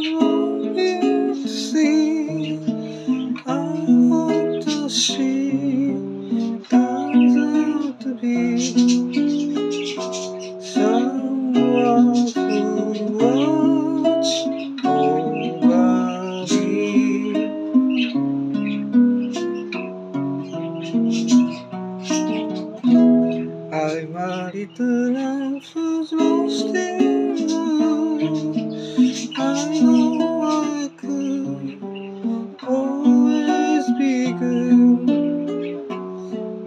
want you to see. I hope that she turns out to be someone who watch over me. I'm a little lamb who's lost in love. I know I could always be good.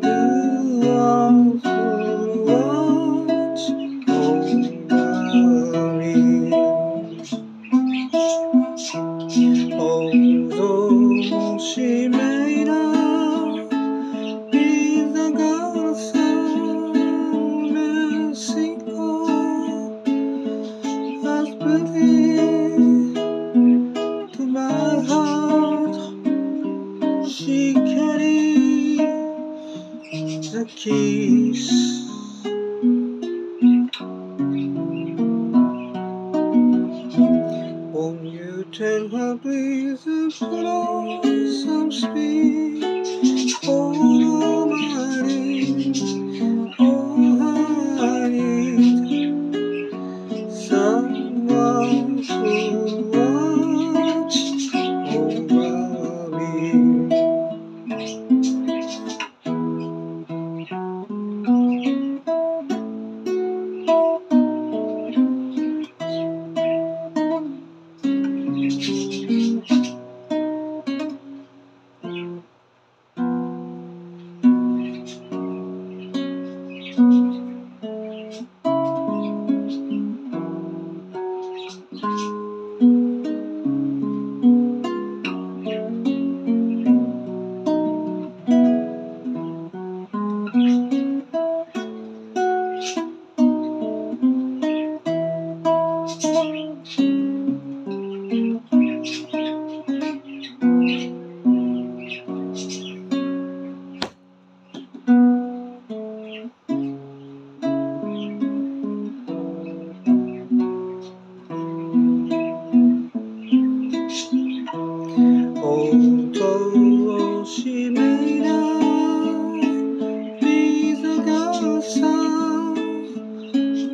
You are who watch over me. Although she may not be the girl from Mexico, as pretty to my heart, she carries the keys. Won't you tell her please to put on some speed? Oh, my need, oh, I need someone who watch over me. Although she may not be the girl from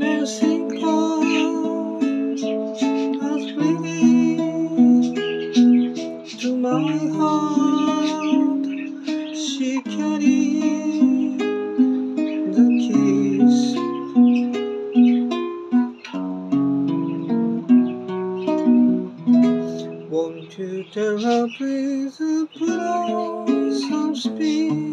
Mexico, as pretty to my heart, she carries the keys. Won't you tell her please to put on some speed?